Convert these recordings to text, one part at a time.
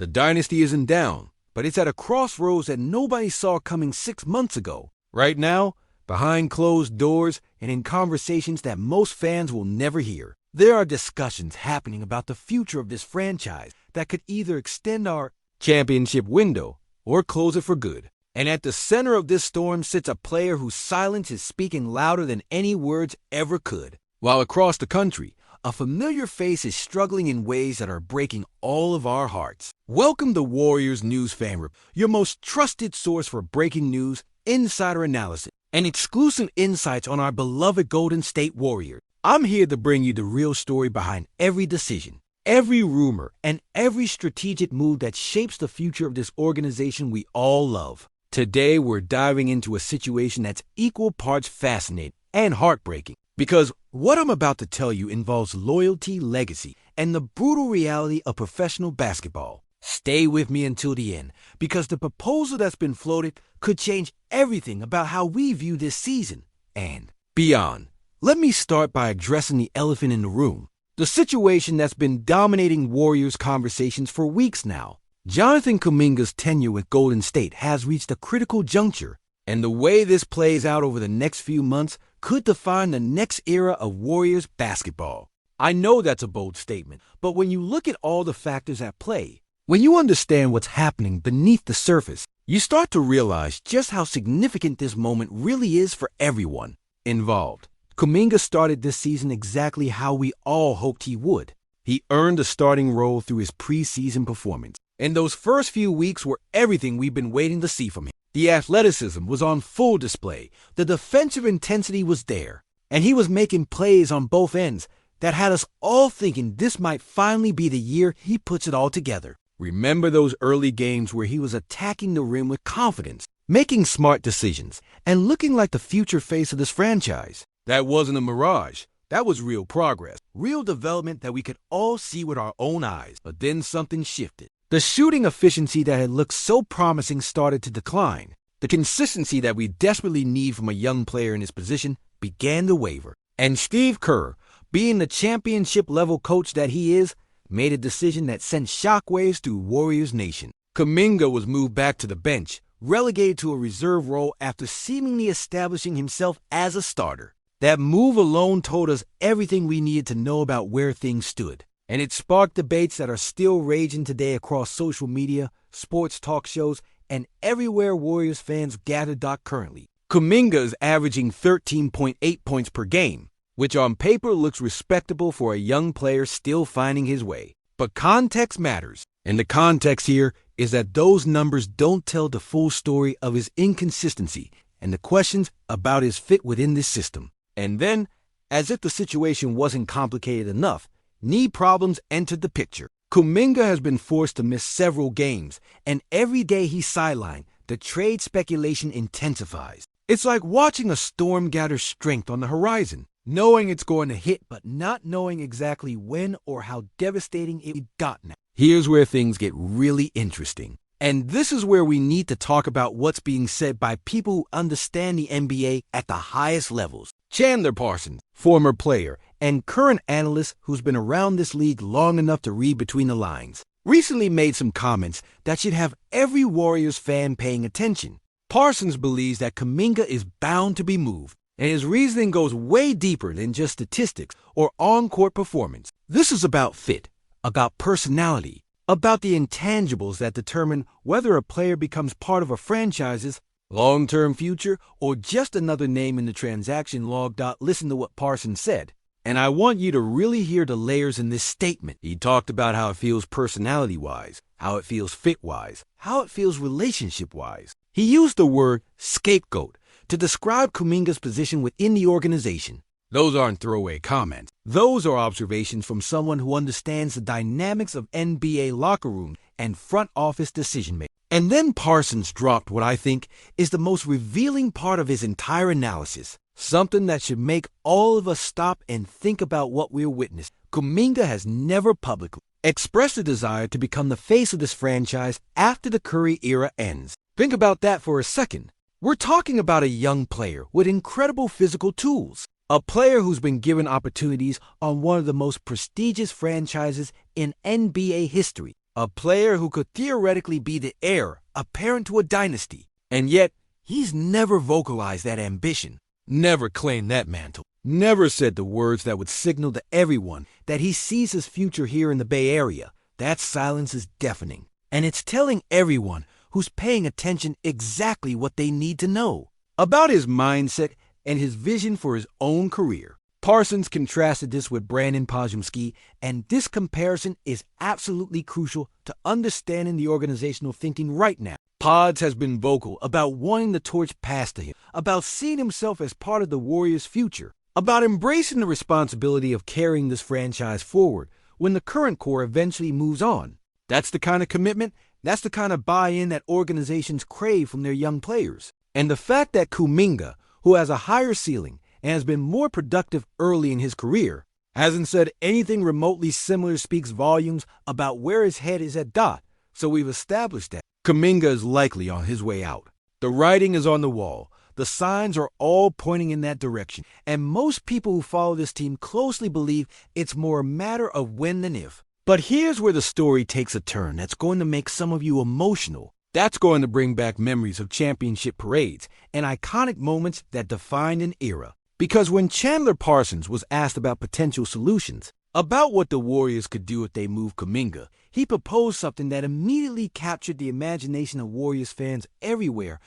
The dynasty isn't down, but it's at a crossroads that nobody saw coming 6 months ago. Right now, behind closed doors and in conversations that most fans will never hear, there are discussions happening about the future of this franchise that could either extend our championship window or close it for good. And at the center of this storm sits a player whose silence is speaking louder than any words ever could. While across the country, a familiar face is struggling in ways that are breaking all of our hearts. Welcome to Warriors News Fan Report, your most trusted source for breaking news, insider analysis, and exclusive insights on our beloved Golden State Warriors. I'm here to bring you the real story behind every decision, every rumor, and every strategic move that shapes the future of this organization we all love. Today, we're diving into a situation that's equal parts fascinating and heartbreaking. Because what I'm about to tell you involves loyalty, legacy, and the brutal reality of professional basketball. Stay with me until the end, because the proposal that's been floated could change everything about how we view this season and beyond. Let me start by addressing the elephant in the room, the situation that's been dominating Warriors conversations for weeks now. Jonathan Kuminga's tenure with Golden State has reached a critical juncture, and the way this plays out over the next few months could define the next era of Warriors basketball. I know that's a bold statement, but when you look at all the factors at play, when you understand what's happening beneath the surface, you start to realize just how significant this moment really is for everyone involved. Kuminga started this season exactly how we all hoped he would. He earned a starting role through his preseason performance, and those first few weeks were everything we've been waiting to see from him. The athleticism was on full display, the defensive intensity was there, and he was making plays on both ends that had us all thinking this might finally be the year he puts it all together. Remember those early games where he was attacking the rim with confidence, making smart decisions, and looking like the future face of this franchise? That wasn't a mirage. That was real progress, real development that we could all see with our own eyes. But then something shifted. The shooting efficiency that had looked so promising started to decline. The consistency that we desperately need from a young player in his position began to waver. And Steve Kerr, being the championship-level coach that he is, made a decision that sent shockwaves through Warriors Nation. Kuminga was moved back to the bench, relegated to a reserve role after seemingly establishing himself as a starter. That move alone told us everything we needed to know about where things stood. And it sparked debates that are still raging today across social media, sports talk shows, and everywhere Warriors fans gather. Currently, Kuminga is averaging 13.8 points per game, which on paper looks respectable for a young player still finding his way. But context matters, and the context here is that those numbers don't tell the full story of his inconsistency and the questions about his fit within this system. And then, as if the situation wasn't complicated enough, knee problems entered the picture. Kuminga has been forced to miss several games, and every day he's sidelined, the trade speculation intensifies. It's like watching a storm gather strength on the horizon, knowing it's going to hit but not knowing exactly when or how devastating it got now. Here's where things get really interesting. And this is where we need to talk about what's being said by people who understand the NBA at the highest levels. Chandler Parsons, former player and current analyst who's been around this league long enough to read between the lines, recently made some comments that should have every Warriors fan paying attention. Parsons believes that Kuminga is bound to be moved, and his reasoning goes way deeper than just statistics or on-court performance. This is about fit, about personality, about the intangibles that determine whether a player becomes part of a franchise's long-term future or just another name in the transaction log. Listen to what Parsons said. And I want you to really hear the layers in this statement. He talked about how it feels personality-wise, how it feels fit-wise, how it feels relationship-wise. He used the word scapegoat to describe Kuminga's position within the organization. Those aren't throwaway comments. Those are observations from someone who understands the dynamics of NBA locker room and front office decision-making. And then Parsons dropped what I think is the most revealing part of his entire analysis, something that should make all of us stop and think about what we're witnessing. Kuminga has never publicly expressed a desire to become the face of this franchise after the Curry era ends. Think about that for a second. We're talking about a young player with incredible physical tools. A player who's been given opportunities on one of the most prestigious franchises in NBA history. A player who could theoretically be the heir apparent to a dynasty. And yet, he's never vocalized that ambition, never claimed that mantle, never said the words that would signal to everyone that he sees his future here in the Bay Area. That silence is deafening, and it's telling everyone who's paying attention exactly what they need to know about his mindset and his vision for his own career. Parsons contrasted this with Brandon Podziemski, and this comparison is absolutely crucial to understanding the organizational thinking right now. Pods has been vocal about wanting the torch passed to him, about seeing himself as part of the Warriors' future, about embracing the responsibility of carrying this franchise forward when the current core eventually moves on. That's the kind of commitment, that's the kind of buy-in that organizations crave from their young players. And the fact that Kuminga, who has a higher ceiling and has been more productive early in his career, hasn't said anything remotely similar speaks volumes about where his head is at Dot. So we've established that Kuminga is likely on his way out. The writing is on the wall. The signs are all pointing in that direction. And most people who follow this team closely believe it's more a matter of when than if. But here's where the story takes a turn that's going to make some of you emotional. That's going to bring back memories of championship parades and iconic moments that defined an era. Because when Chandler Parsons was asked about potential solutions, about what the Warriors could do if they moved Kuminga, he proposed something that immediately captured the imagination of Warriors fans everywhere.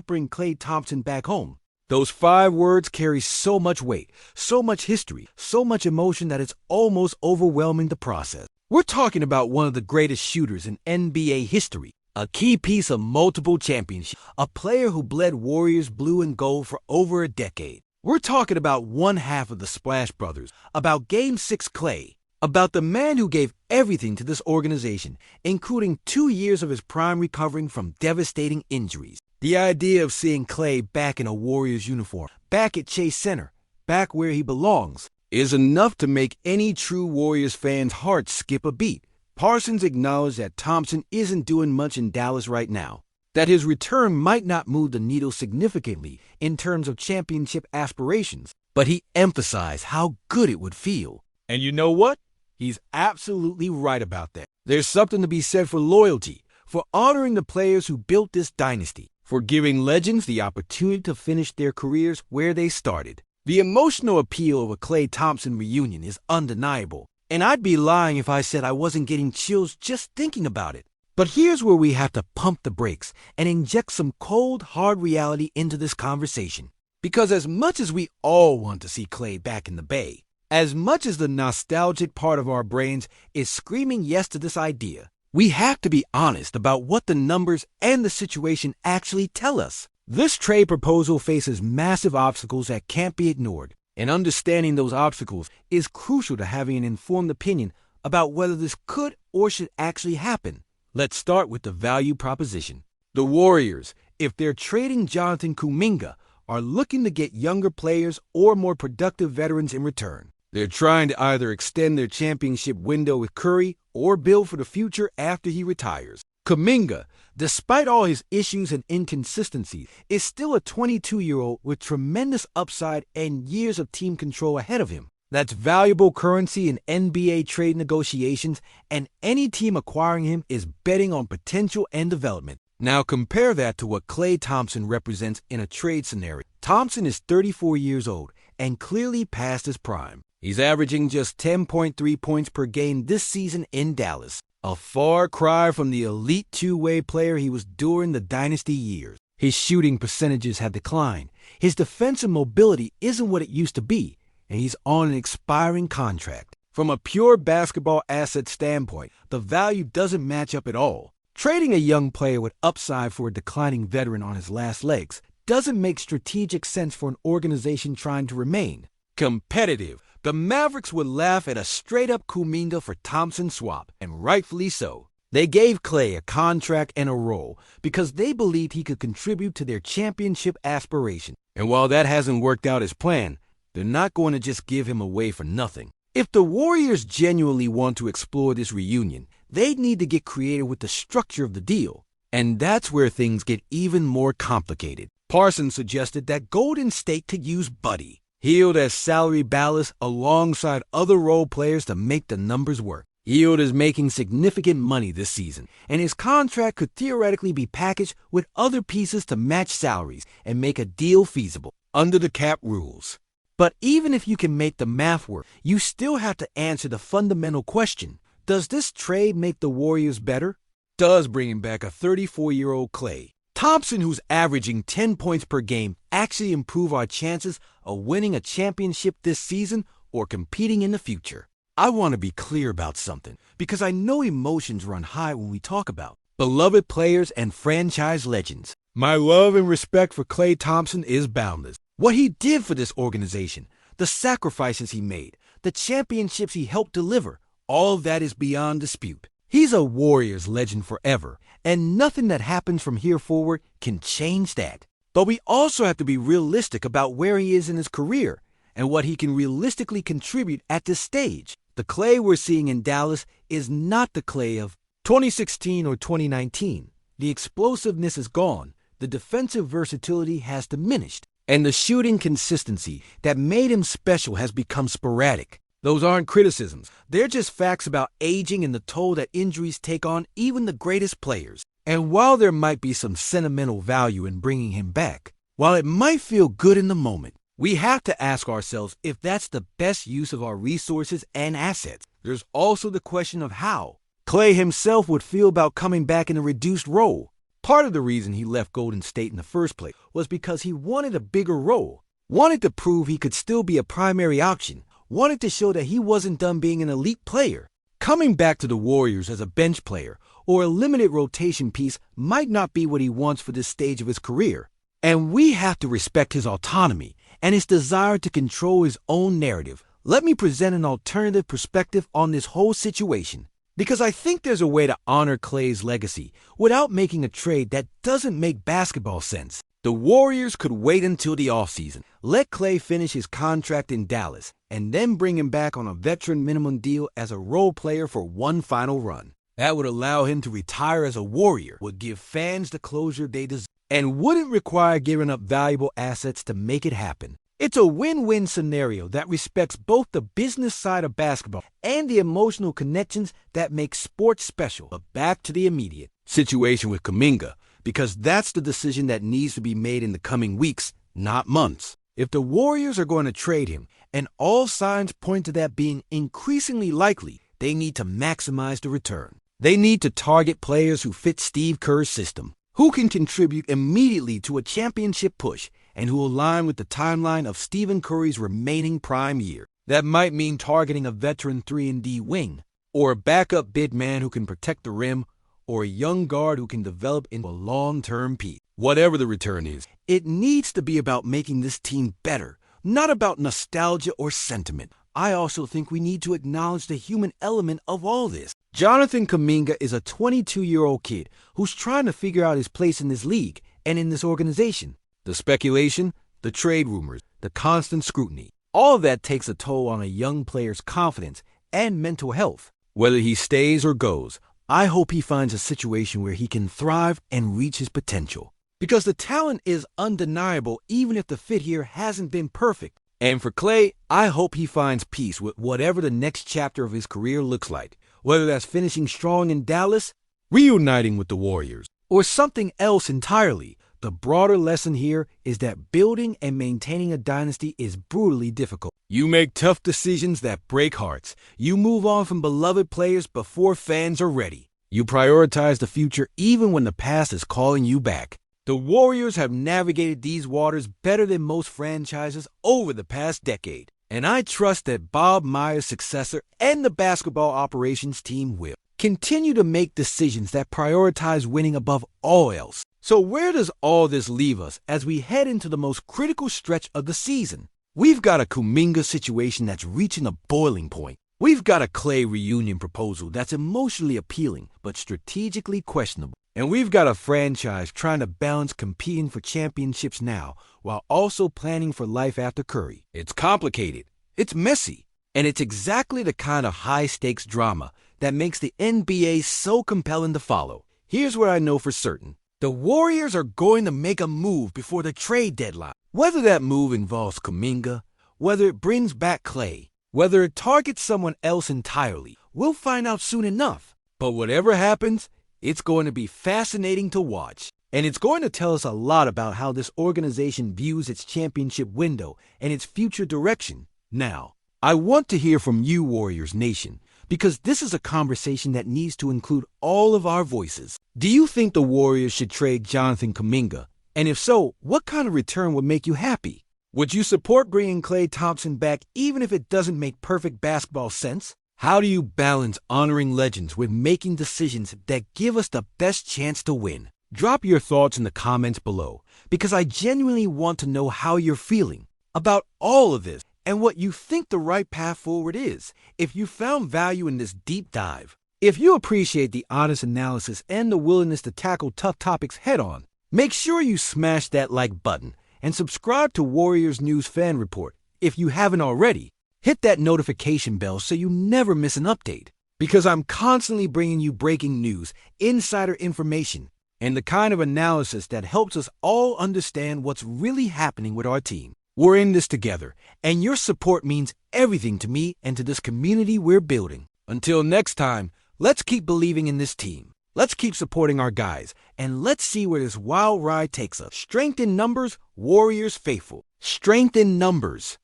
Bring Klay Thompson back home. Those 5 words carry so much weight, so much history, so much emotion that it's almost overwhelming to process. We're talking about one of the greatest shooters in NBA history, a key piece of multiple championships, a player who bled Warriors blue and gold for over a decade. We're talking about one half of the Splash Brothers, about Game 6 Klay, about the man who gave everything to this organization, including 2 years of his prime recovering from devastating injuries. The idea of seeing Klay back in a Warriors uniform, back at Chase Center, back where he belongs, is enough to make any true Warriors fan's heart skip a beat. Parsons acknowledged that Thompson isn't doing much in Dallas right now, that his return might not move the needle significantly in terms of championship aspirations, but he emphasized how good it would feel. And you know what? He's absolutely right about that. There's something to be said for loyalty, for honoring the players who built this dynasty, for giving legends the opportunity to finish their careers where they started. The emotional appeal of a Klay Thompson reunion is undeniable, and I'd be lying if I said I wasn't getting chills just thinking about it. But here's where we have to pump the brakes and inject some cold, hard reality into this conversation. Because as much as we all want to see Klay back in the Bay, as much as the nostalgic part of our brains is screaming yes to this idea, we have to be honest about what the numbers and the situation actually tell us. This trade proposal faces massive obstacles that can't be ignored, and understanding those obstacles is crucial to having an informed opinion about whether this could or should actually happen. Let's start with the value proposition. The Warriors, if they're trading Jonathan Kuminga, are looking to get younger players or more productive veterans in return. They're trying to either extend their championship window with Curry or build for the future after he retires. Kuminga, despite all his issues and inconsistencies, is still a 22-year-old with tremendous upside and years of team control ahead of him. That's valuable currency in NBA trade negotiations, and any team acquiring him is betting on potential and development. Now compare that to what Klay Thompson represents in a trade scenario. Thompson is 34 years old and clearly past his prime. He's averaging just 10.3 points per game this season in Dallas, a far cry from the elite two-way player he was during the dynasty years. His shooting percentages have declined. His defensive mobility isn't what it used to be, and he's on an expiring contract. From a pure basketball asset standpoint, the value doesn't match up at all. Trading a young player with upside for a declining veteran on his last legs doesn't make strategic sense for an organization trying to remain competitive. The Mavericks would laugh at a straight-up Kuminga for Thompson swap, and rightfully so. They gave Klay a contract and a role because they believed he could contribute to their championship aspiration. And while that hasn't worked out as planned, they're not going to just give him away for nothing. If the Warriors genuinely want to explore this reunion, they'd need to get creative with the structure of the deal. And that's where things get even more complicated. Parsons suggested that Golden State could use Buddy, Hield as salary ballast alongside other role players to make the numbers work. Hield is making significant money this season, and his contract could theoretically be packaged with other pieces to match salaries and make a deal feasible under the cap rules. But even if you can make the math work, you still have to answer the fundamental question: does this trade make the Warriors better? Does bringing back a 34-year-old Klay Thompson, who's averaging 10 points per game, actually improve our chances of winning a championship this season or competing in the future? I want to be clear about something, because I know emotions run high when we talk about beloved players and franchise legends. My love and respect for Klay Thompson is boundless. What he did for this organization, the sacrifices he made, the championships he helped deliver, all of that is beyond dispute. He's a Warriors legend forever, and nothing that happens from here forward can change that. But we also have to be realistic about where he is in his career and what he can realistically contribute at this stage. The Klay we're seeing in Dallas is not the Klay of 2016 or 2019. The explosiveness is gone, the defensive versatility has diminished, and the shooting consistency that made him special has become sporadic. Those aren't criticisms. They're just facts about aging and the toll that injuries take on even the greatest players. And while there might be some sentimental value in bringing him back, while it might feel good in the moment, we have to ask ourselves if that's the best use of our resources and assets. There's also the question of how Klay himself would feel about coming back in a reduced role. Part of the reason he left Golden State in the first place was because he wanted a bigger role, wanted to prove he could still be a primary option, wanted to show that he wasn't done being an elite player. Coming back to the Warriors as a bench player or a limited rotation piece might not be what he wants for this stage of his career. And we have to respect his autonomy and his desire to control his own narrative. Let me present an alternative perspective on this whole situation, because I think there's a way to honor Klay's legacy without making a trade that doesn't make basketball sense. The Warriors could wait until the offseason, let Klay finish his contract in Dallas, and then bring him back on a veteran minimum deal as a role player for one final run. That would allow him to retire as a Warrior, would give fans the closure they deserve, and wouldn't require giving up valuable assets to make it happen. It's a win-win scenario that respects both the business side of basketball and the emotional connections that make sports special. But back to the immediate situation with Kuminga, because that's the decision that needs to be made in the coming weeks, not months. If the Warriors are going to trade him, and all signs point to that being increasingly likely, they need to maximize the return. They need to target players who fit Steve Kerr's system, who can contribute immediately to a championship push, and who align with the timeline of Stephen Curry's remaining prime year. That might mean targeting a veteran 3-and-D wing, or a backup big man who can protect the rim, or a young guard who can develop into a long-term piece. Whatever the return is, it needs to be about making this team better, not about nostalgia or sentiment. I also think we need to acknowledge the human element of all this. Jonathan Kuminga is a 22-year-old kid who's trying to figure out his place in this league and in this organization. The speculation, the trade rumors, the constant scrutiny, all of that takes a toll on a young player's confidence and mental health. Whether he stays or goes, I hope he finds a situation where he can thrive and reach his potential. Because the talent is undeniable even if the fit here hasn't been perfect. And for Klay, I hope he finds peace with whatever the next chapter of his career looks like. Whether that's finishing strong in Dallas, reuniting with the Warriors, or something else entirely. The broader lesson here is that building and maintaining a dynasty is brutally difficult. You make tough decisions that break hearts. You move on from beloved players before fans are ready. You prioritize the future even when the past is calling you back. The Warriors have navigated these waters better than most franchises over the past decade. And I trust that Bob Myers' successor and the basketball operations team will continue to make decisions that prioritize winning above all else. So where does all this leave us as we head into the most critical stretch of the season? We've got a Kuminga situation that's reaching a boiling point. We've got a Klay reunion proposal that's emotionally appealing but strategically questionable. And we've got a franchise trying to balance competing for championships now while also planning for life after Curry. It's complicated, it's messy, and it's exactly the kind of high-stakes drama that makes the NBA so compelling to follow. Here's what I know for certain. The Warriors are going to make a move before the trade deadline. Whether that move involves Kuminga, whether it brings back Klay, whether it targets someone else entirely, We'll find out soon enough. But whatever happens, it's going to be fascinating to watch. And it's going to tell us a lot about how this organization views its championship window and its future direction. Now, I want to hear from you, Warriors Nation, because this is a conversation that needs to include all of our voices. Do you think the Warriors should trade Jonathan Kuminga? And if so, what kind of return would make you happy? Would you support bringing Klay Thompson back even if it doesn't make perfect basketball sense? How do you balance honoring legends with making decisions that give us the best chance to win? Drop your thoughts in the comments below, because I genuinely want to know how you're feeling about all of this and what you think the right path forward is. If you found value in this deep dive, if you appreciate the honest analysis and the willingness to tackle tough topics head on, make sure you smash that like button and subscribe to Warriors News Fan Report if you haven't already. Hit that notification bell so you never miss an update, because I'm constantly bringing you breaking news, insider information, and the kind of analysis that helps us all understand what's really happening with our team. We're in this together, and your support means everything to me and to this community we're building. Until next time, let's keep believing in this team. Let's keep supporting our guys, and let's see where this wild ride takes us. Strength in numbers, Warriors faithful. Strength in numbers.